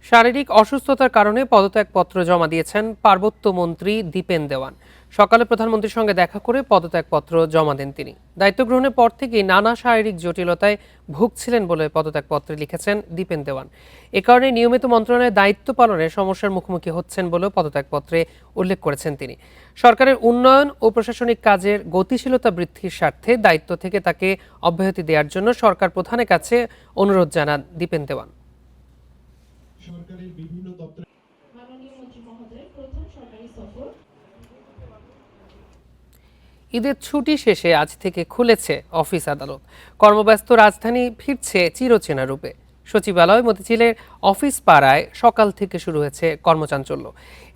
শারীরিক অসুস্থতার কারণে পদত্যাগপত্র জমা দিয়েছেন পার্বত্য মন্ত্রী দীপেন দেওয়ান। সকালে প্রধানমন্ত্রীর সঙ্গে দেখা করে পদত্যাগপত্র জমা দেন তিনি। দায়িত্ব গ্রহণের পর থেকেই নানা শারীরিক জটিলতায় ভুগছিলেন বলে পদত্যাগপত্রে লিখেছেন দীপেন দেওয়ান। এ কারণে নিয়মিত মন্ত্রণালয়ে দায়িত্ব পালনে সমস্যার মুখোমুখি হচ্ছেন বলেও পদত্যাগপত্রে উল্লেখ করেছেন তিনি। সরকারের উন্নয়ন ও প্রশাসনিক কাজের গতিশীলতা বৃদ্ধির স্বার্থে দায়িত্ব থেকে তাকে অব্যাহতি দেওয়ার জন্য সরকার প্রধানের কাছে অনুরোধ জানান দীপেন দেওয়ান। সরকারের বিভিন্ন দপ্তরে মাননীয় মন্ত্রী মহোদয়ের প্রথম সরকারি সফর। ঈদের ছুটি শেষে আজ থেকে খুলেছে অফিস আদালত। কর্মব্যস্ত রাজধানী ফিরছে চিরচেনা রূপে। সচিবালয় মতিঝিলের অফিস পাড়ায় সকাল থেকে শুরু হয়েছে কর্মচাঞ্চল্য।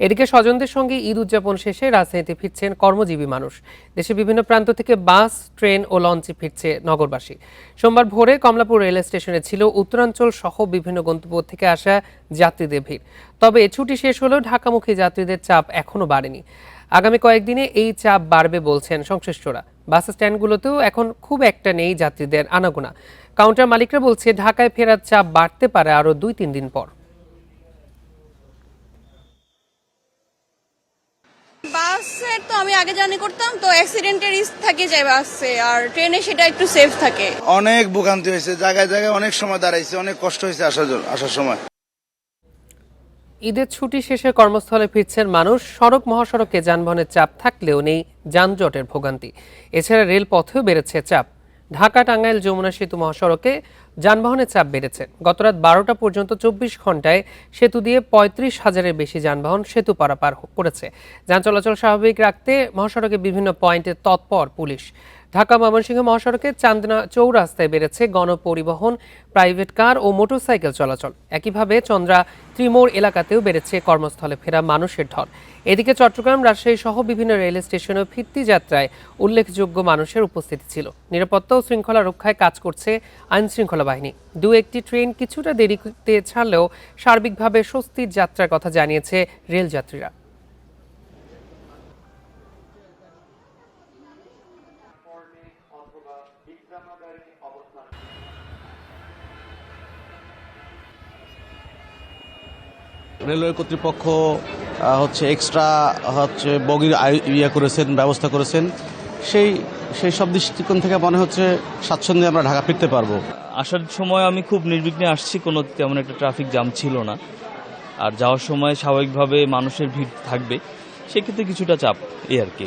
এদিকে স্বজনদের সঙ্গে ঈদ উদযাপন শেষে রাজধানীতে ফিরছেন কর্মজীবী মানুষ। দেশের বিভিন্ন প্রান্ত থেকে বাস, ট্রেন ও লঞ্চে ফিরছে নগরবাসী। সোমবার ভোরে কমলাপুর রেল স্টেশনে ছিল উত্তরাঞ্চল সহ বিভিন্ন গন্তব্য থেকে আসা যাত্রীদের ভিড়। তবে ছুটি শেষ হলেও ঢাকামুখী যাত্রীদের চাপ এখনো বাড়েনি। আগামী কয়েকদিনে এই চাপ বাড়বে বলছেন সংশ্লিষ্টরা। বাস স্ট্যান্ডগুলোতেও এখন খুব একটা নেই যাত্রীদের আনাগোনা। কাউন্টার মালিকরা বলছে ঢাকায় ফেরার চাপ বাড়তে পারে আরও 2-3 দিন পর। বাসের তো আমি আগে জার্নি করতাম, তো অ্যাক্সিডেন্টের রিস্ক থাকে যায় বাসে, আর ট্রেনে সেটা একটু সেফ থাকে। অনেক ভোগান্তি হয়েছে, জায়গায় জায়গায় অনেক সময় দাঁড়াইছে, অনেক কষ্ট হয়েছে আসার সময়। ঈদের ছুটি শেষে কর্মস্থলে ফিরছেন মানুষ। সড়ক মহাসড়কে যানবাহনের চাপ থাকলেও নেই যানজটের ভোগান্তি। এছাড়া রেলপথেও বেড়েছে চাপ। ঢাকা টাঙ্গাইল যমুনা সেতু মহাসড়কে যানবাহনের চাপ বেড়েছে। গতরাত 12টা পর্যন্ত 24 ঘন্টায় সেতু দিয়ে 35,000-এর বেশি যানবাহন সেতু পারাপার করেছে। যান চলাচল স্বাভাবিক রাখতে মহাসড়কে বিভিন্ন পয়েন্টে তৎপর পুলিশ। ঢাকা ময়মনসিংহ মহাসড়কে চান্দনা চৌরাস্তায় বেড়েছে গণপরিবহন, প্রাইভেট কার ও মোটরসাইকেল চলাচল। একইভাবে চন্দ্রা ত্রিমোড় এলাকাতেও বেড়েছে কর্মস্থলে ফেরা মানুষের ঢল। এদিকে চট্টগ্রাম, রাজশাহী সহ বিভিন্ন রেল স্টেশনেও ফিরতি যাত্রায় উল্লেখযোগ্য মানুষের উপস্থিতি ছিল। নিরাপত্তা ও শৃঙ্খলা রক্ষায় কাজ করছে আইন শৃঙ্খলা বাহিনী। একটি ট্রেন কিছুটা দেরিতে ছাড়লেও সার্বিকভাবে স্বস্তির যাত্রার কথা জানিয়েছে রেল যাত্রীরা। রেলওয়ে কর্তৃপক্ষ এক্সট্রা বগির করেছেন, ব্যবস্থা করেছেন। সেই সব দৃষ্টিকোণ থেকে মনে হচ্ছে স্বাচ্ছন্দ্যে আমরা ঢাকা ফিরতে পারবো। আসার সময় আমি খুব নির্বিঘ্নে আসছি, কোনো তেমন একটা ট্রাফিক জ্যাম ছিল না। আর যাওয়ার সময় স্বাভাবিকভাবে মানুষের ভিড় থাকবে, সেক্ষেত্রে কিছুটা চাপ আর কি।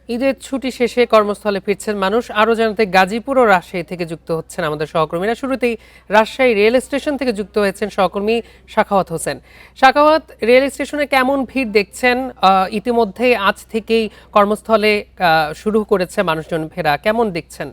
ঈদের ছুটি শেষে কর্মস্থলে ফিরছেন মানুষ। আরও জানাতে গাজীপুর ও রাজশাহী থেকে যুক্ত হচ্ছেন আমাদের সহকর্মীরা। শুরুতেই রাজশাহী রেল স্টেশন থেকে যুক্ত হয়েছেন সহকর্মী সাখাওয়াত হোসেন। সাখাওয়াত, রেল স্টেশনে কেমন ভিড় দেখছেন? ইতিমধ্যে আজ থেকেই কর্মস্থলে শুরু করেছে মানুষজন ফেরা, কেমন দেখছেন?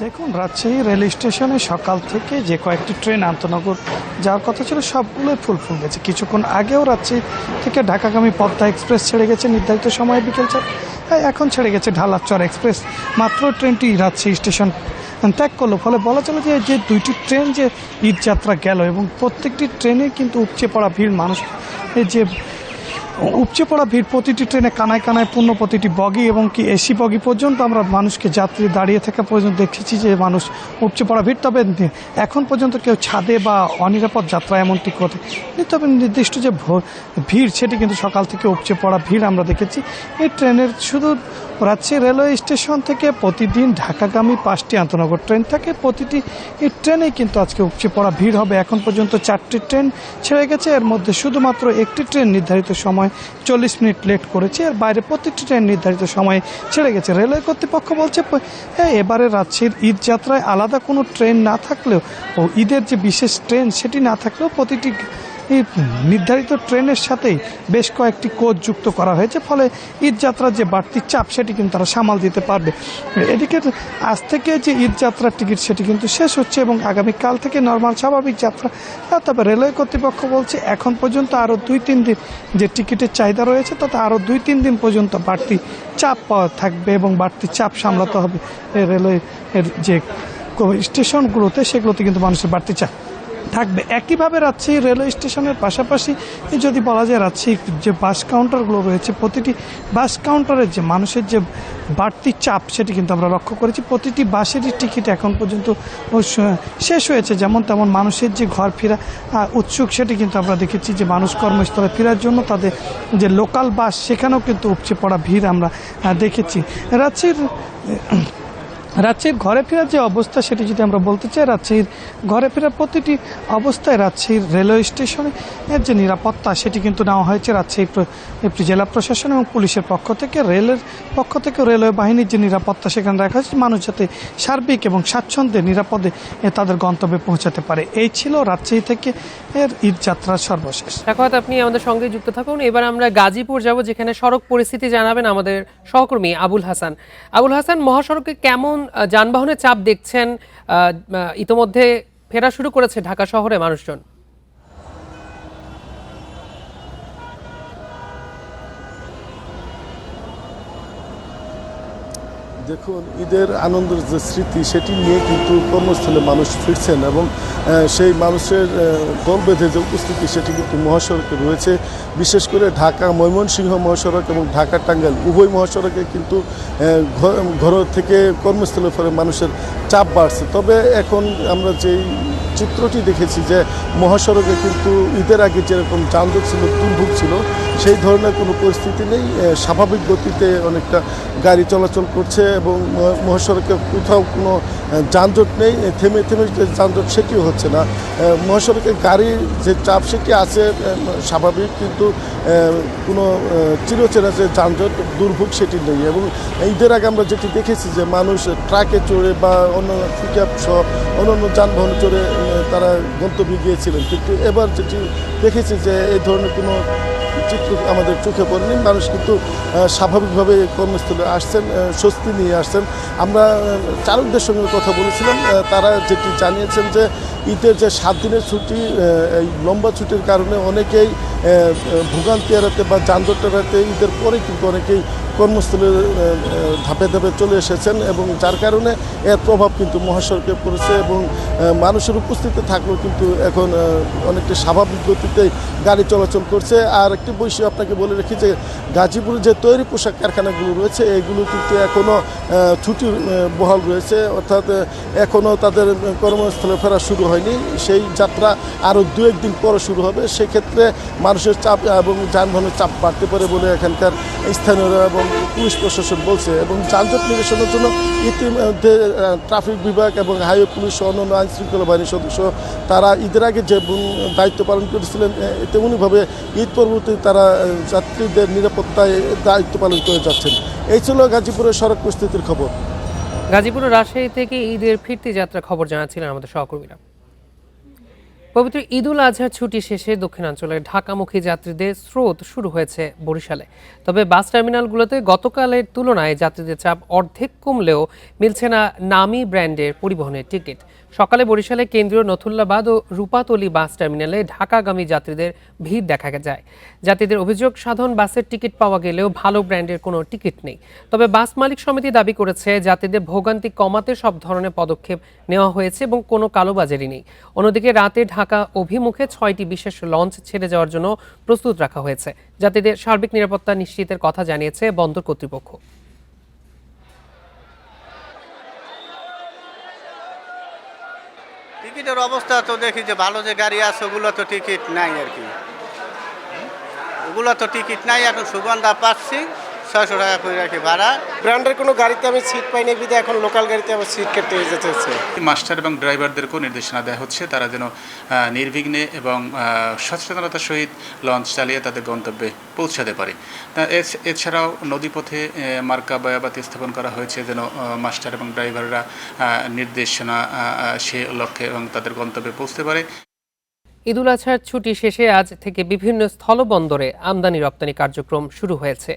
দেখুন, রাজশাহী রেল স্টেশনে সকাল থেকে যে কয়েকটি ট্রেন আন্তনগর যাওয়ার কথা ছিল সবগুলোই ফুল গেছে। কিছুক্ষণ আগেও রাজশাহী থেকে ঢাকাগামী পদ্মা এক্সপ্রেস ছেড়ে গেছে নির্ধারিত সময়ে বিকেল 4টায়। এখন ছেড়ে গেছে ঢালাচর এক্সপ্রেস। মাত্র ট্রেনটি রাজশাহী স্টেশন ত্যাগ করলো। ফলে বলা চলে যে দুইটি ট্রেন যে ঈদ যাত্রা গেল, এবং প্রত্যেকটি ট্রেনে কিন্তু উপচে পড়া ভিড়, মানুষ উপচে পড়া ভিড়। প্রতিটি ট্রেনে কানায় কানায় পূর্ণ, প্রতিটি বগি এবং কি এসি বগি পর্যন্ত আমরা মানুষকে, যাত্রী দাঁড়িয়ে থাকা পর্যন্ত দেখেছি যে মানুষ উপচে পড়া ভিড়। তবে এখন পর্যন্ত কেউ ছাদে বা অনিরাপদ যাত্রা এমনটি করে। তবে নির্দিষ্ট যে ভিড়, সেটি কিন্তু সকাল থেকে উপচে পড়া ভিড় আমরা দেখেছি। এই ট্রেনের শুধু রাজশাহী রেলওয়ে স্টেশন থেকে প্রতিদিন ঢাকাগামী 5টি আন্তনগর ট্রেন থাকে। প্রতিটি এই ট্রেনেই কিন্তু আজকে উপচে পড়া ভিড় হবে। এখন পর্যন্ত 4টি ট্রেন ছেড়ে গেছে। এর মধ্যে শুধুমাত্র একটি ট্রেন নির্ধারিত সময় 40 মিনিট লেট করেছে। এর বাইরে প্রত্যেকটি ট্রেন নির্ধারিত সময়ে ছেড়ে গেছে। রেলওয়ে কর্তৃপক্ষ বলছে এবারে রাজশাহীর ঈদ যাত্রায় আলাদা কোনো ট্রেন না থাকলেও, ও ঈদের যে বিশেষ ট্রেন সেটি না থাকলেও, প্রতিটি এই নির্ধারিত ট্রেনের সাথেই বেশ কয়েকটি কোচ যুক্ত করা হয়েছে। ফলে ঈদ যাত্রার যে বাড়তি চাপ, সেটি কিন্তু তারা সামাল দিতে পারবে। এদিকে আজ থেকে যে ঈদ যাত্রার টিকিট, সেটি কিন্তু শেষ হচ্ছে এবং আগামীকাল থেকে নর্মাল স্বাভাবিক যাত্রা। তবে রেলওয়ে কর্তৃপক্ষ বলছে এখন পর্যন্ত আরও 2-3 দিন যে টিকিটের চাহিদা রয়েছে, তাতে আরও 2-3 দিন পর্যন্ত বাড়তি চাপ থাকবে এবং বাড়তি চাপ সামলাতে হবে রেলওয়ে এর যে স্টেশনগুলোতে, সেগুলোতে কিন্তু মানুষের বাড়তি চাপ। থাকবে। একইভাবে রাজশাহী রেলওয়ে স্টেশনের পাশাপাশি যদি বলা যায় রাজশাহীর যে বাস কাউন্টারগুলো রয়েছে, প্রতিটি বাস কাউন্টারের যে মানুষের যে বাড়তি চাপ সেটি কিন্তু আমরা লক্ষ্য করেছি। প্রতিটি বাসেরই টিকিট এখন পর্যন্ত শেষ হয়েছে, যেমন তেমন মানুষের যে ঘর ফেরা উৎসুক সেটি কিন্তু আমরা দেখেছি যে মানুষ কর্মস্থলে ফেরার জন্য তাদের যে লোকাল বাস সেখানেও কিন্তু উপচে পড়া ভিড় আমরা দেখেছি। রাজশাহীর ঘরে ফেরার যে অবস্থা সেটি যদি আমরা বলতে চাই, রাজশাহীর ঘরে ফেরার প্রতিটি অবস্থায় রাজশাহীর রেলওয়ে স্টেশনে এর যে নিরাপত্তা সেটি কিন্তু নেওয়া হয়েছে রাজশাহী জেলা প্রশাসন এবং পুলিশের পক্ষ থেকে, রেলের পক্ষ থেকে রেলওয়ে বাহিনীর যে নিরাপত্তা সেখানে রাখা হয়েছে, মানুষ যাতে সার্বিক এবং স্বাচ্ছন্দ্যে নিরাপদে তাদের গন্তব্যে পৌঁছাতে পারে। এই ছিল রাজশাহী থেকে এর ঈদ যাত্রার সর্বশেষ। সাখাওয়াত, আপনি আমাদের সঙ্গে যুক্ত থাকুন। এবার আমরা গাজীপুর যাব, যেখানে সড়ক পরিস্থিতি জানাবেন আমাদের সহকর্মী আবুল হাসান। আবুল হাসান, মহাসড়কে কেমন যানবাহনের চাপ দেখছেন? ইতোমধ্যে ফেরা শুরু করেছে ঢাকা শহরে মানুষজন। দেখুন, ঈদের আনন্দের যে স্মৃতি সেটি নিয়ে কিন্তু কর্মস্থলে মানুষ ফিরছেন এবং সেই মানুষের দল বেঁধে যে উপস্থিতি সেটি কিন্তু মহাসড়কে রয়েছে। বিশেষ করে ঢাকা ময়মনসিংহ মহাসড়ক এবং ঢাকা টাঙ্গাইল উভয় মহাসড়কে কিন্তু ঘর থেকে কর্মস্থলে ফেরে মানুষের চাপ বাড়ছে। তবে এখন আমরা যেই চিত্রটি দেখেছি যে মহাসড়কে কিন্তু ঈদের আগে যেরকম যানজট ছিল, দুর্ভোগ ছিল, সেই ধরনের কোনো পরিস্থিতি নেই। স্বাভাবিক গতিতে অনেকটা গাড়ি চলাচল করছে এবং মহাসড়কে কোথাও কোনো যানজট নেই। থেমে থেমে যে যানজট সেটিও হচ্ছে না। মহাসড়কে গাড়ির যে চাপ সেটি আছে স্বাভাবিক, কিন্তু কোনো চিরচেনা যে যানজট দুর্ভোগ সেটি নেই। এবং ঈদের আগে আমরা যেটি দেখেছি যে মানুষ ট্রাকে চড়ে বা অন্যান্য পিকআপ সহ অন্যান্য যানবাহনে চড়ে তারা গন্তব্যে গিয়েছিলেন, কিন্তু এবার যেটি দেখেছি যে এই ধরনের কোনো চিত্র আমাদের চোখে পড়েনি। মানুষ কিন্তু স্বাভাবিকভাবে কর্মস্থলে আসছেন, স্বস্তি নিয়ে আসছেন। আমরা চালকদের সঙ্গে কথা বলেছিলাম, তারা যেটি জানিয়েছেন যে ঈদের যে 7 দিনের ছুটি, এই লম্বা ছুটির কারণে অনেকেই ভোগান্তি এড়াতে বা যানজট এড়াতে ঈদের পরে কিন্তু অনেকেই কর্মস্থলে ধাপে ধাপে চলে এসেছেন এবং যার কারণে এর প্রভাব কিন্তু মহাসড়কে পড়েছে এবং মানুষের উপস্থিতি থাকলেও কিন্তু এখন অনেকটা স্বাভাবিক গতিতে গাড়ি চলাচল করছে। আর একটি বিষয় আপনাকে বলে রাখি যে গাজীপুরে যে তৈরি পোশাক কারখানাগুলো রয়েছে এগুলো কিন্তু এখনও ছুটি বহাল রয়েছে, অর্থাৎ এখনও তাদের কর্মস্থলে ফেরা শুরু হয়নি। সেই যাত্রা আরও 2-1 দিন পরে শুরু হবে। সেক্ষেত্রে মানুষের চাপ এবং যানবাহনের চাপ বাড়তে পারে বলে এখানকার স্থানীয়রা এবং পুলিশ প্রশাসন বলছে। এবং যানজট নিরসনের জন্য ইতিমধ্যে ট্রাফিক বিভাগ এবং হাইওয়ে পুলিশ সহ অন্যান্য আইন শৃঙ্খলা বাহিনীর সদস্য তারা ঈদের আগে যে দায়িত্ব পালন করেছিলেন তেমনিভাবে ঈদ পরবর্তী তারা যাত্রীদের নিরাপত্তায় দায়িত্ব পালন করে যাচ্ছেন। এই ছিল গাজীপুরের সড়ক পরিস্থিতির খবর। গাজীপুর ও রাজশাহী থেকে ঈদের ফিরতি যাত্রা খবর জানাচ্ছিলেন আমাদের সহকর্মীরা। পবিত্র ঈদুল আজহার ছুটি শেষে দক্ষিণাঞ্চলের ঢাকামুখী যাত্রীদের স্রোত শুরু হয়েছে বরিশালে। তবে বাস টার্মিনালগুলোতে গতকালের তুলনায় যাত্রীদের চাপ অর্ধেক কমলেও মিলছে না নামী ব্র্যান্ডের পরিবহনের টিকিট। সকালে বরিশালে কেন্দ্রীয় নথুল্লাবাদ ও রূপাতলী বাস টার্মিনালে ঢাকাগামী যাত্রীদের ভিড় দেখা যায়। যাত্রীদের অভিযোগ, সাধারণ বাসের টিকিট পাওয়া গেলেও ভালো ব্র্যান্ডের কোনো টিকিট নেই। তবে বাস মালিক সমিতি দাবি করেছে যাত্রীদের ভোগান্তি কমাতে সব ধরনের পদক্ষেপ নেওয়া হয়েছে এবং কোনো কালোবাজারি নেই। অন্যদিকে রাতে ঢাকা অভিমুখে 6টি বিশেষ লঞ্চ ছেড়ে যাওয়ার জন্য প্রস্তুত রাখা হয়েছে। যাত্রীদের সার্বিক নিরাপত্তা নিশ্চিতের কথা জানিয়েছে বন্দর কর্তৃপক্ষ। টিকিটের অবস্থা তো দেখি যে ভালো যে গাড়ি আছে ওগুলো তো টিকিট নাই আর কি, ওগুলো তো টিকিট নাই। এখন সুগন্ধা পাচ্ছি 600 টাকা করে রাখি ভাড়া। ব্র্যান্ডের কোনো গাড়িতে আমি সিট পাইনি, বিধে এখন লোকাল গাড়িতে আমার সিট কেটে যেতে হচ্ছে। মাস্টার এবং ড্রাইভারদেরকেও নির্দেশনা দেওয়া হচ্ছে তারা যেন নির্বিঘ্নে এবং সচেতনতার সহিত লঞ্চ চালিয়ে তাদের গন্তব্যে পৌঁছাতে পারে। এছাড়াও নদীপথে মার্কা বয়াবাতি স্থাপন করা হয়েছে যেন মাস্টার এবং ড্রাইভাররা নির্দেশনা সে লক্ষ্যে এবং তাদের গন্তব্যে পৌঁছতে পারে। ঈদুল আজহার ছুটি শেষে আজ থেকে বিভিন্ন স্থলবন্দরে আমদানি রপ্তানি কার্যক্রম শুরু হয়েছে।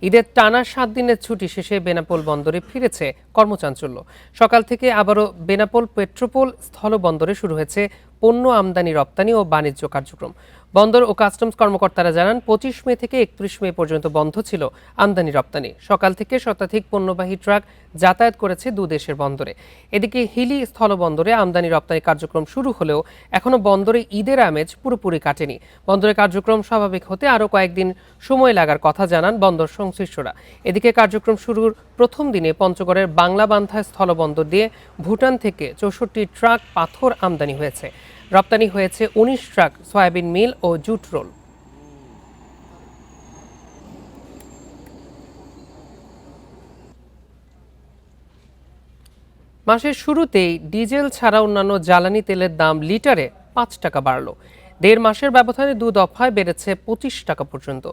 ঈদের টানা 7 দিনের ছুটি শেষে বেনাপোল বন্দরে ফিরেছে কর্মচাঞ্চল্য। সকাল থেকে আবারও বেনাপোল পেট্রোপোল স্থলবন্দরে শুরু হয়েছে পণ্য আমদানি রপ্তানি ও বাণিজ্য কার্যক্রম। বন্দর ও কাস্টমস কর্মকর্তারা জানান 25 মে থেকে 31 মে পর্যন্ত বন্ধ ছিল আমদানি রপ্তানি। সকাল থেকে শতাধিক পণ্যবাহী ট্রাক যাতায়াত করেছে দুদেশের বন্দরে। এদিকে হিলি স্থলবন্দরে আমদানি রপ্তানি কার্যক্রম শুরু হলেও এখনো বন্দরে ঈদের আমেজ পুরোপুরি কাটেনি। বন্দরে কার্যক্রম স্বাভাবিক হতে আরও কয়েকদিন সময় লাগার কথা জানান বন্দর সংশ্লিষ্টরা। এদিকে কার্যক্রম শুরুর প্রথম দিনে পঞ্চগড়ের বাংলাবান্ধা স্থলবন্দর দিয়ে ভুটান থেকে 64 ট্রাক পাথর আমদানি হয়েছে। রপ্তানি হয়েছে 19 ট্রাক সয়াবিন মিল ও জুট রোল। মাসের শুরুতেই ডিজেল ছাড়া অন্যান্য জ্বালানি তেলের দাম লিটারে 5 টাকা বাড়ল। 1.5 মাসের ব্যবধানে 2 দফায় বেড়েছে 25 টাকা পর্যন্ত।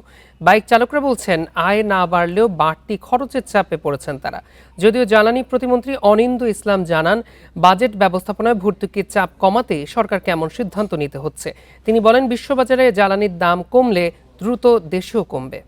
বাইক চালকরা বলছেন, আয় না বাড়লেও বাড়তি খরচের চাপে পড়েছেন তারা। যদিও জ্বালানি প্রতিমন্ত্রী অনিন্দ্য ইসলাম জানান, বাজেট ব্যবস্থাপনায় ভর্তুকির চাপ কমাতে সরকার কেমন সিদ্ধান্ত নিতে হচ্ছে। তিনি বলেন, বিশ্ববাজারে জ্বালানির দাম কমলে দ্রুত দেশেও কমবে।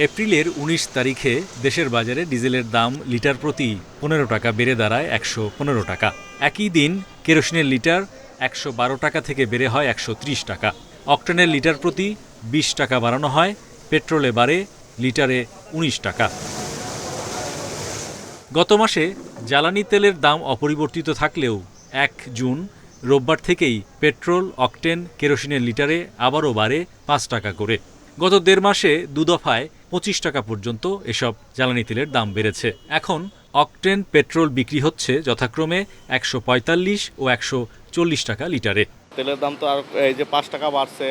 এপ্রিলের 19 তারিখে দেশের বাজারে ডিজেলের দাম লিটার প্রতি 15 টাকা বেড়ে দাঁড়ায় 115 টাকা। একই দিন কেরোসিনের লিটার 112 টাকা থেকে বেড়ে হয় 130 টাকা। অকটেনের লিটার প্রতি 20 টাকা বাড়ানো হয়, পেট্রোলে বাড়ে লিটারে 19 টাকা। গত মাসে জ্বালানি তেলের দাম অপরিবর্তিত থাকলেও 1 জুন রোববার থেকেই পেট্রোল, অকটেন, কেরোসিনের লিটারে আবারও বাড়ে 5 টাকা করে। গত 1.5 মাসে 2 দফায় 25 টাকা পর্যন্ত এসব জ্বালানি তেলের দাম বেড়েছে। এখন অকটেন, পেট্রোল বিক্রি হচ্ছে যথাক্রমে 145 ও 140 টাকা লিটারে। তেলের দাম তো আর এই যে 5 টাকা বাড়ছে,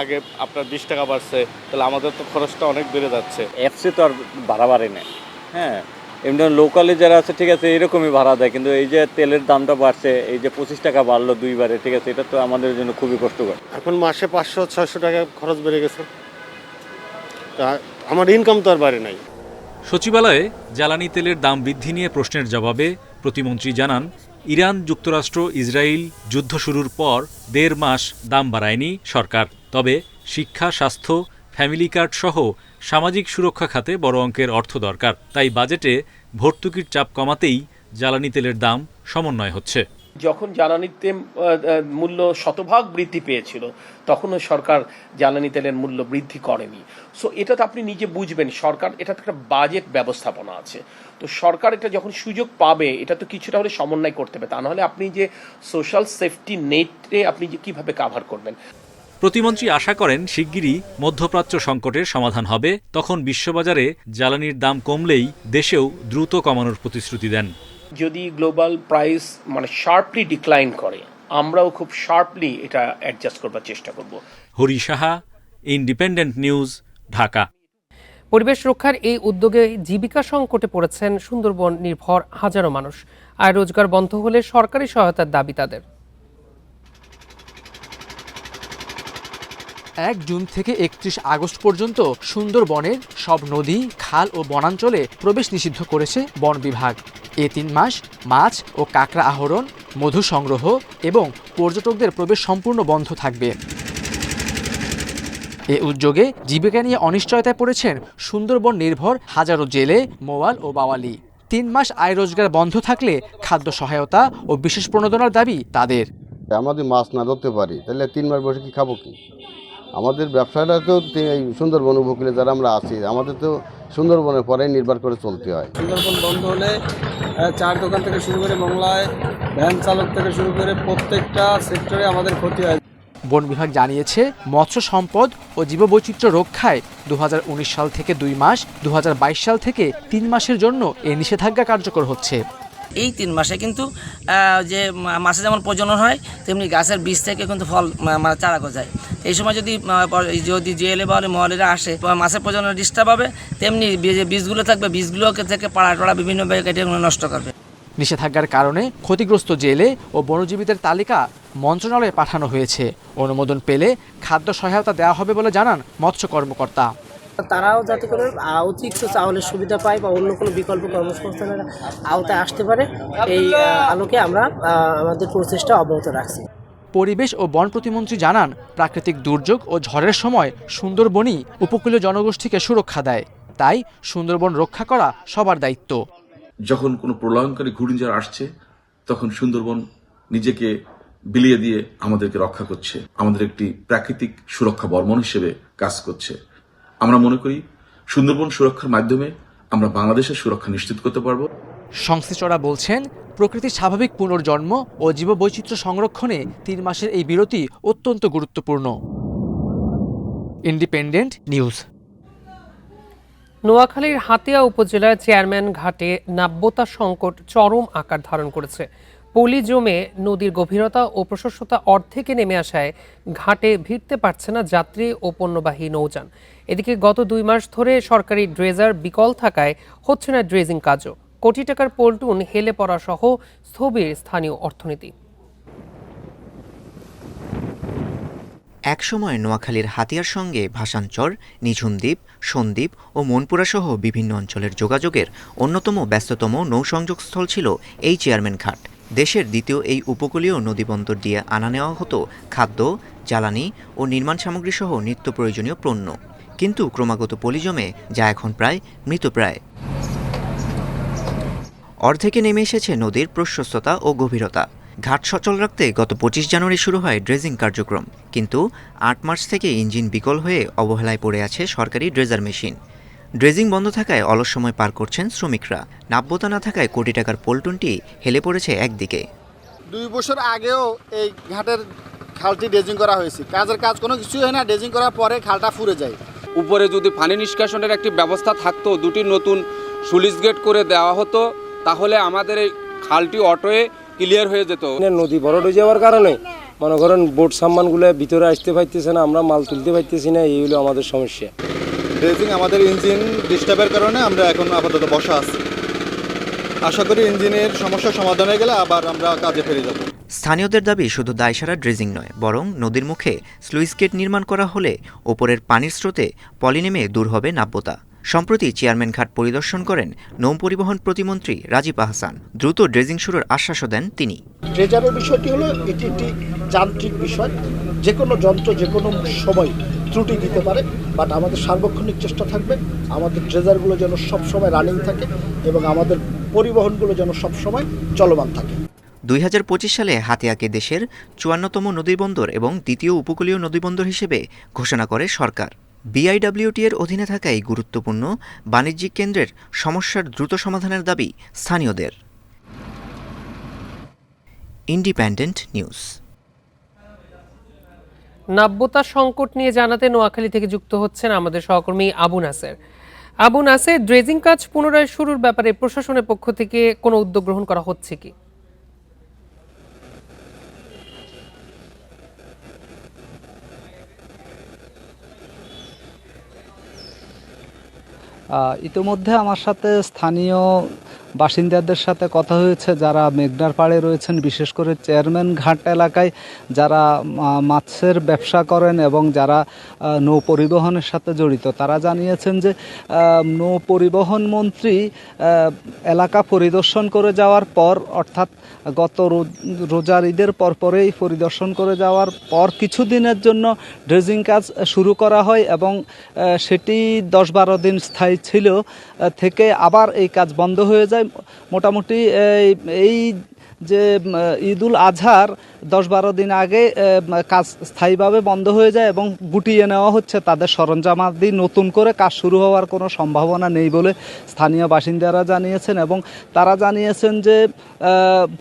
আগে আপনার 20 টাকা বাড়ছে, তাহলে আমাদের তো খরচটা অনেক বেড়ে যাচ্ছে। এফসি তো আর ভাড়া বাড়ে না, হ্যাঁ এমনি লোকালে যারা আছে ঠিক আছে এরকমই ভাড়া দেয়, কিন্তু এই যে তেলের দামটা বাড়ছে, এই যে 25 টাকা বাড়লো 2 বারে, ঠিক আছে, এটা তো আমাদের জন্য খুবই কষ্টকর। এখন মাসে 500-600 টাকা খরচ বেড়ে গেছে, আমার ইনকাম তো আর বাড়ে নাই। সচিবালয়ে জ্বালানি তেলের দাম বৃদ্ধি নিয়ে প্রশ্নের জবাবে প্রতিমন্ত্রী জানান, ইরান, যুক্তরাষ্ট্র, ইসরায়েল যুদ্ধ শুরুর পর 1.5 মাস দাম বাড়ায়নি সরকার। তবে শিক্ষা, স্বাস্থ্য, ফ্যামিলি কার্ড সহ সামাজিক সুরক্ষা খাতে বড় অঙ্কের অর্থ দরকার। তাই বাজেটে ভর্তুকির চাপ কমাতেই জ্বালানি তেলের দাম সমন্বয় হচ্ছে। যখন জ্বালানি তেল মূল্য শতভাগ বৃদ্ধি পেয়েছিল, তখনও সরকার জ্বালানি তেলের মূল্য বৃদ্ধি করেনি। সো এটা তো আপনি নিজে বুঝবেন, সরকার এটা একটা বাজেট ব্যবস্থাপনা আছে। তো সরকার এটা যখন সুযোগ পাবে, এটা তো কিছুটা হলে সমন্বয় করতে হবে, তা নাহলে আপনি যে সোশ্যাল সেফটি নেটে আপনি যে কীভাবে কাভার করবেন। প্রতিমন্ত্রী আশা করেন শিগগিরই মধ্যপ্রাচ্য সংকটের সমাধান হবে, তখন বিশ্ববাজারে জ্বালানির দাম কমলেই দেশেও দ্রুত কমানোর প্রতিশ্রুতি দেন। যদি গ্লোবাল প্রাইস শার্পলি ডিক্লাইন করে, আমরাও খুব শার্পলি এটা অ্যাডজাস্ট করবার চেষ্টা করব। Hari Saha, independent news, Dhaka. পরিবেশ রক্ষার এই উদ্যোগে জীবিকা সংকটে পড়েছেন সুন্দরবন নির্ভর হাজারো মানুষ। আয় রোজগার বন্ধ হলে সরকারি সহায়তার দাবি তাদের। 1 জুন থেকে 31 আগস্ট পর্যন্ত সুন্দরবনের সব নদী, খাল ও বনাঞ্চলে প্রবেশ নিষিদ্ধ করেছে বন বিভাগ। এ 3 মাস মাছ ও কাঁকড়া আহরণ, মধু সংগ্রহ এবং পর্যটকদের প্রবেশ সম্পূর্ণ বন্ধ থাকবে। এ উদ্যোগে জীবিকা নিয়ে অনিশ্চয়তায় পড়েছেন সুন্দরবন নির্ভর হাজারো জেলে, মোয়াল ও বাওয়ালি। 3 মাস আয় রোজগার বন্ধ থাকলে খাদ্য সহায়তা ও বিশেষ প্রণোদনার দাবি তাদের। আমাদের মাছ না ধরতে পারি তাহলে 3 মাস বসে কি খাবো কি? আমাদের ব্যবসাটা তো এই সুন্দরবন উপকূলে যারা আমরা আছি, আমাদের তো সুন্দরবনের পরে নির্ভর করে চলতে হয়। সুন্দরবন বন্ধ হলে চার দোকান থেকে শুরু করে বাংলায় ভ্যান চালক থেকে শুরু করে প্রত্যেকটা সেক্টরে আমাদের ক্ষতি হয়। বন বিভাগ জানিয়েছে, মৎস্য সম্পদ ও জীববৈচিত্র্য রক্ষায় 2019 সাল থেকে 2 মাস, 2022 সাল থেকে 3 মাসের জন্য এই নিষেধাজ্ঞা কার্যকর হচ্ছে। এই 3 মাসে কিন্তু যে মাছে যেমন প্রজনন হয়, তেমনি গাছের বীজ থেকে কিন্তু ফল চারা গজায়। এই সময় যদি জেলে বা মহলেরা আসে, মাছের প্রজনন ডিস্টার্ব হবে, তেমনি যে বীজগুলো থাকবে, বীজগুলোকে থেকে পাড়া বিভিন্নভাবে কেটে নষ্ট করবে। নিষেধাজ্ঞার কারণে ক্ষতিগ্রস্ত জেলে ও বনজীবীদের তালিকা মন্ত্রণালয়ে পাঠানো হয়েছে। অনুমোদন পেলে খাদ্য সহায়তা দেওয়া হবে বলে জানান মৎস্য কর্মকর্তা। তারাও যাতে করে অতিরিক্ত চাউলের সুবিধা পায় বা অন্য কোনো বিকল্প কর্মসংস্থানের আওতায় আসতে পারে, এই আলোকে আমরা আমাদের প্রচেষ্টা অব্যাহত রাখছি। পরিবেশ ও বন প্রতিমন্ত্রী জানান, প্রাকৃতিক দুর্যোগ ও ঝড়ের সময় সুন্দরবনই উপকূলীয় জনগোষ্ঠীকে সুরক্ষা দেয়। তাই সুন্দরবন রক্ষা করা সবার দায়িত্ব। যখন কোনো প্রলয়ঙ্কারী ঘূর্ণিঝড় আসছে, তখন সুন্দরবন নিজেকে বিলিয়ে দিয়ে আমাদেরকে রক্ষা করছে, আমাদের একটি প্রাকৃতিক সুরক্ষা বর্মণ হিসেবে কাজ করছে। আমরা মনে করি সুন্দরবন সুরক্ষার মাধ্যমে আমরা বাংলাদেশের সুরক্ষা নিশ্চিত করতে পারব। সংশ্লিষ্টরা বলছেন, প্রকৃতির স্বাভাবিক পুনর্জন্ম ও জীববৈচিত্র্য সংরক্ষণে 3 মাসের এই বিরতি অত্যন্ত গুরুত্বপূর্ণ। Independent news. নোয়াখালীর হাতিয়া উপজেলার চেয়ারম্যান ঘাটে নাব্যতা সংকট চরম আকার ধারণ করেছে। পলি জমে নদীর গভীরতা ও প্রশস্ততা অর্ধেকে নেমে আসায় ঘাটে ভিড়তে পারছে না যাত্রী ও পণ্যবাহী নৌযান। এদিকে গত 2 মাস ধরে সরকারি ড্রেজার বিকল থাকায় হচ্ছে না ড্রেজিং কাজও। কোটি টাকার পল্টুন হেলে পড়া সহ স্থবির স্থানীয় অর্থনীতি। একসময় নোয়াখালীর হাতিয়ার সঙ্গে ভাসানচর, নিঝুমদ্বীপ, সন্দ্বীপ ও মনপুরা সহ বিভিন্ন অঞ্চলের যোগাযোগের অন্যতম ব্যস্ততম নৌসংযোগস্থল ছিল এই চেয়ারম্যান ঘাট। দেশের দ্বিতীয় এই উপকূলীয় নদীবন্দর দিয়ে আনা নেওয়া হতো খাদ্য, জ্বালানি ও নির্মাণ সামগ্রী সহ নিত্য প্রয়োজনীয় পণ্য। কিন্তু ক্রমাগত পলি জমে যা এখন প্রায় মৃতপ্রায়। অর্ধেকে নেমে এসেছে নদীর প্রশস্ততা ও গভীরতা। ঘাট সচল রাখতে গত 25 জানুয়ারি শুরু হয় ড্রেজিং কার্যক্রম, কিন্তু 8 মার্চ থেকে ইঞ্জিন বিকল হয়ে অবহেলায় পড়ে আছে সরকারি ড্রেজার মেশিন। ড্রেজিং বন্ধ থাকায় অলস সময় পার করছেন শ্রমিকরা। নাব্যতা না থাকায় কোটি টাকার পল্টনটি হেলে পড়েছে একদিকে। 2 বছর আগেও এই ঘাটের খালটি ড্রেজিং করা হয়েছে, কাজের কাজ কোনো কিছুই হয় না। ড্রেজিং করার পরে খালটা ফুরে যায়। উপরে যদি পানি নিষ্কাশনের একটি ব্যবস্থা থাকতো, 2টি নতুন স্লুইস গেট করে দেওয়া হতো, তাহলে আমাদের এই খালটি অটোয়ে ক্লিয়ার হয়ে যেত। নদী বড় হয়ে যাওয়ার কারণে মনে করেন বোট সামানগুলো ভিতরে আসতে পারতেছে না, আমরা মাল তুলতে পারতেছি না, এই হলো আমাদের সমস্যা। ড্রেজিং আমাদের ইঞ্জিন ডিস্টার্বের কারণে আমরা এখন আপাতত বসা আছি। আশা করি ইঞ্জিনের সমস্যা সমাধান হয়ে গেলে আবার আমরা কাজে ফিরে যাব। স্থানীয়দের দাবি শুধু দায়সারা ড্রেজিং নয়, বরং নদীর মুখে স্লুইস গেট নির্মাণ করা হলে ওপরের পানির স্রোতে পলি নেমে দূর হবে নাব্যতা। সম্প্রতি চেয়ারম্যান ঘাট পরিদর্শন করেন নৌ পরিবহন প্রতিমন্ত্রী রাজীব আহসান। দ্রুত ড্রেজিং শুরুর আশ্বাসও দেন তিনি। ড্রেজারের বিষয়টি হলো এটি একটি যান্ত্রিক বিষয়, যে কোনো যন্ত্র যে কোনো সময় ত্রুটি দিতে পারে, বাট আমাদের সার্বক্ষণিক চেষ্টা থাকবে আমাদের ড্রেজারগুলো যেন সবসময় রানিং থাকে এবং আমাদের পরিবহনগুলো যেন সবসময় চলমান থাকে। 2025 সালে হাতিয়াকে দেশের 54তম নদীবন্দর এবং দ্বিতীয় উপকূলীয় নদীবন্দর হিসেবে ঘোষণা করে সরকার। বিআইডব্লিউটি এর অধীনে থাকা এই গুরুত্বপূর্ণ বাণিজ্যিক কেন্দ্রের সমস্যার দ্রুত সমাধানের দাবি স্থানীয়দের। Independent news. নাব্যতা সংকট নিয়ে জানাতে নোয়াখালী থেকে যুক্ত হচ্ছেন আমাদের সহকর্মী আবু নাসের। আবু নাসের, ড্রেজিং কাজ পুনরায় শুরুর ব্যাপারে প্রশাসনের পক্ষ থেকে কোনো উদ্যোগ গ্রহণ করা হচ্ছে কি? ইতিমধ্যে আমার সাথে স্থানীয় বাসিন্দাদের সাথে কথা হয়েছে, যারা মেঘনার পাড়ে রয়েছেন, বিশেষ করে চেয়ারম্যান ঘাট এলাকায় যারা মাছের ব্যবসা করেন এবং যারা নৌ পরিবহনের সাথে জড়িত, তারা জানিয়েছেন যে নৌ পরিবহন মন্ত্রী এলাকা পরিদর্শন করে যাওয়ার পর, অর্থাৎ গত রোজার ঈদের পরপরেই পরিদর্শন করে যাওয়ার পর কিছুদিনের জন্য ড্রেজিং কাজ শুরু করা হয় এবং সেটি 10-12 দিন স্থায়ী ছিল, থেকে আবার এই কাজ বন্ধ হয়ে যায়। মোটামুটি এই যে ঈদুল আজহার 10-12 দিন আগে কাজ স্থায়ীভাবে বন্ধ হয়ে যায় এবং গুটিয়ে নেওয়া হচ্ছে তাদের সরঞ্জামাদি। নতুন করে কাজ শুরু হওয়ার কোনো সম্ভাবনা নেই বলে স্থানীয় বাসিন্দারা জানিয়েছেন এবং তারা জানিয়েছেন যে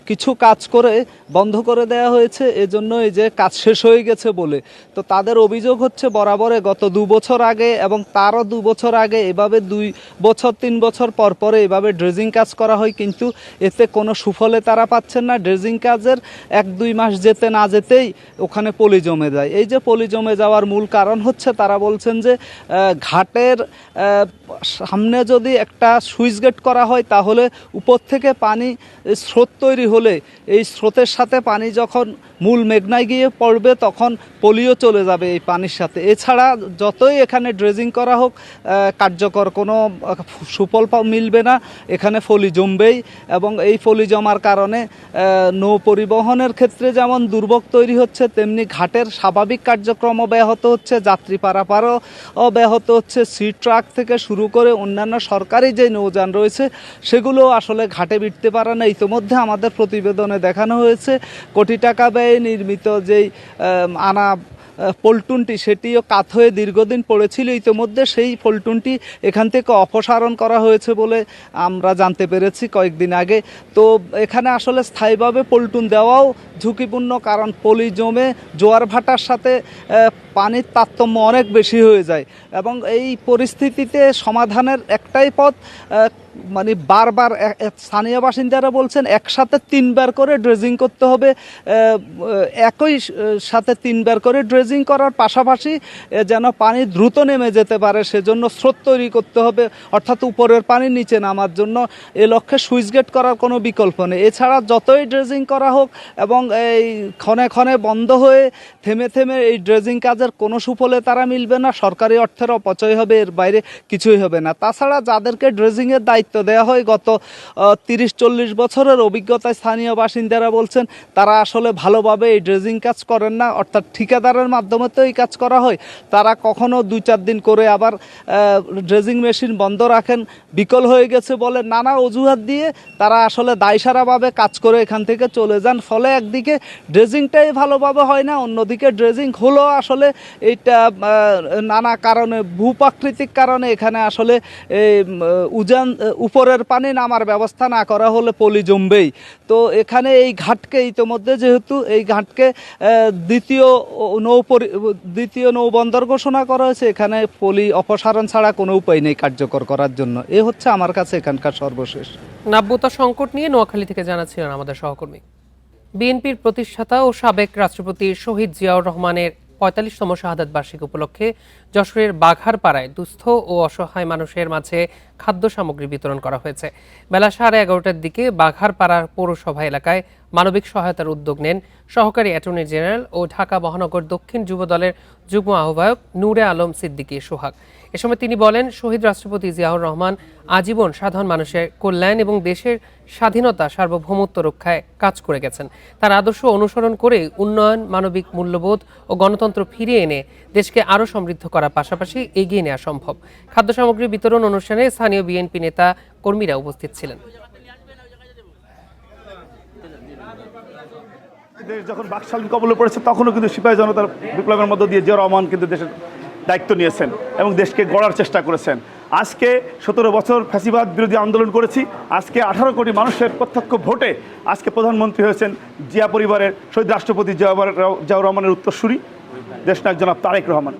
কিছু কাজ করে বন্ধ করে দেওয়া হয়েছে, এজন্য এই যে কাজ শেষ হয়ে গেছে বলে। তো তাদের অভিযোগ হচ্ছে বরাবরে গত 2 বছর আগে এবং তারও 2 বছর আগে এভাবে 2 বছর 3 বছর পর পরে এভাবে ড্রেজিং কাজ করা হয়, কিন্তু এতে কোনো সুফলে তারা পাচ্ছেন না। ড্রেজিং কাজের 1-2 মাস যেতে না যেতেই ওখানে পলি জমে যায়। এই যে পলি জমে যাওয়ার মূল কারণ হচ্ছে, তারা বলছেন যে ঘাটের সামনে যদি একটা সুইচ গেট করা হয় তাহলে উপর থেকে পানি স্রোত তৈরি হলে এই স্রোতের সাথে পানি যখন মূল মেঘনায় গিয়ে পড়বে তখন পলিও চলে যাবে এই পানির সাথে। এছাড়া যতই এখানে ড্রেজিং করা হোক কার্যকর কোনো সুফল মিলবে না, এখানে ফলি জমবেই এবং এই ফলি জমার কারণে নৌ পরিবহনের ক্ষেত্রে যেমন দুর্ভোগ তৈরি হচ্ছে, তেমনি ঘাটের স্বাভাবিক কার্যক্রম ব্যাহত হচ্ছে, যাত্রী পারাপারও ব্যাহত হচ্ছে। সি ট্রাক থেকে শুরু করে অন্যান্য সরকারি যে নৌযান রয়েছে সেগুলো আসলে ঘাটে ভিড়তে পারে না। ইতিমধ্যে আমাদের প্রতিবেদনে দেখানো হয়েছে কোটি টাকা ব্যয়ে নির্মিত যেই আনা পল্টনটি সেটিও কাত হয়ে দীর্ঘদিন পড়েছিল। ইতিমধ্যে সেই পল্টনটি এখান থেকে অপসারণ করা হয়েছে বলে আমরা জানতে পেরেছি কয়েকদিন আগে। তো এখানে আসলে স্থায়ীভাবে পল্টন দেওয়াও ঝুঁকিপূর্ণ, কারণ পলি জমে জোয়ার ভাটার সাথে পানির তারতম্য অনেক বেশি হয়ে যায় এবং এই পরিস্থিতিতে সমাধানের একটাই পথ, মানে বারবার স্থানীয় বাসিন্দারা বলছেন একসাথে 3 বার করে ড্রেজিং করতে হবে। একই সাথে 3 বার করে ড্রেজিং করার পাশাপাশি যেন পানি দ্রুত নেমে যেতে পারে সেজন্য স্রোত তৈরি করতে হবে, অর্থাৎ উপরের পানি নিচে নামার জন্য। এ লক্ষ্যে সুইচ গেট করার কোনো বিকল্প নেই। এছাড়া যতই ড্রেজিং করা হোক এবং এই ক্ষণে ক্ষণে বন্ধ হয়ে থেমে থেমে এই ড্রেজিং কাজের কোনো সুফলে তারা মিলবে না, সরকারি অর্থের অপচয় হবে, এর বাইরে কিছুই হবে না। তাছাড়া যাদেরকে ড্রেজিংয়ের দায়িত্ব দেওয়া হয় গত 30-40 বছরের অভিজ্ঞতায় স্থানীয় বাসিন্দারা বলছেন তারা আসলে ভালোভাবে এই ড্রেজিং কাজ করেন না, অর্থাৎ ঠিকাদারের মাধ্যমে তো এই কাজ করা হয়। তারা কখনো 2-4 দিন করে আবার ড্রেজিং মেশিন বন্ধ রাখেন, বিকল হয়ে গেছে বলে নানা অজুহাত দিয়ে তারা আসলে দায়সারাভাবে কাজ করে এখান থেকে চলে যান। ফলে একদিকে ড্রেজিংটাই ভালোভাবে হয় না, অন্যদিকে ড্রেজিং হলো আসলে এইটা নানা কারণে, ভূপ্রাকৃতিক কারণে এখানে আসলে উজান উপরের পানি নামার ব্যবস্থা না করা হলে পলি জমবেই। তো এখানে এই ঘাটকে ইতিমধ্যে যেহেতু এই ঘাটকে দ্বিতীয় নৌবন্দর ঘোষণা করা হয়েছে, এখানে পলি অপসারণ ছাড়া কোনো উপায় নেই কার্যকর করার জন্য। এ হচ্ছে আমার কাছে এখানকার সর্বশেষ। নাব্যতা সংকট নিয়ে নোয়াখালী থেকে জানাচ্ছিলেন আমাদের সহকর্মী। বিএনপির প্রতিষ্ঠাতা ও সাবেক রাষ্ট্রপতি শহীদ জিয়াউর রহমানের 45তম শাহাদাত বার্ষিকী উপলক্ষে যশোরের বাঘারপাড়ায় দুস্থ ও অসহায় মানুষের মাঝে খাদ্য সামগ্রী বিতরণ করা হয়েছে। বেলা 11:30টার দিকে বাঘারপাড়ার পৌরসভা এলাকায় মানবিক সহায়তার উদ্যোগ নেন সহকারী অ্যাটর্নি জেনারেল ও ঢাকা মহানগর দক্ষিণ যুব দলের যুগ্ম আহ্বায়ক নূরে আলম সিদ্দিকী সোহাগ। এ সময় তিনি বলেন, শহীদ রাষ্ট্রপতি জিয়াউর রহমান আজীবন সাধারণ মানুষের কল্যাণ এবং দেশের স্বাধীনতা সার্বভৌমত্ব রক্ষায় কাজ করে গেছেন। তার আদর্শ অনুসরণ করে উন্নয়ন, মানবিক মূল্যবোধ ও গণতন্ত্র ফিরিয়ে এনে দেশকে আরও সমৃদ্ধ করার পাশাপাশি এগিয়ে নেওয়া সম্ভব। খাদ্য সামগ্রী বিতরণ অনুষ্ঠানে স্থানীয় বিএনপি নেতা কর্মীরা উপস্থিত ছিলেন। দেশ যখন বাকশালীন কবলে পড়েছে তখনও কিন্তু সিপাহী জনতার বিপ্লবের মধ্য দিয়ে জিয়াউর রহমান কিন্তু দেশের দায়িত্ব নিয়েছেন এবং দেশকে গড়ার চেষ্টা করেছেন। আজকে 17 বছর ফ্যাসিবাদ বিরোধী আন্দোলন করেছি, আজকে 18 কোটি মানুষের প্রত্যক্ষ ভোটে আজকে প্রধানমন্ত্রী হয়েছেন জিয়া পরিবারের শহীদ রাষ্ট্রপতি জিয়াউর রহমানের উত্তরসূরি দেশনায়ক জনাব তারেক রহমান।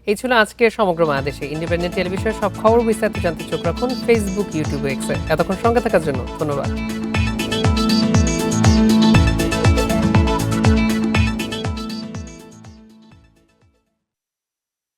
এই ছিল আজকে সমগ্র বাংলাদেশে ইন্ডিপেন্ডেন্ট টেলিভিশনের সব খবর বিস্তারিত জানতে চোখ রাখুন ফেসবুক, ইউটিউব, এক্সে। এতক্ষণ সঙ্গে থাকার জন্য ধন্যবাদ।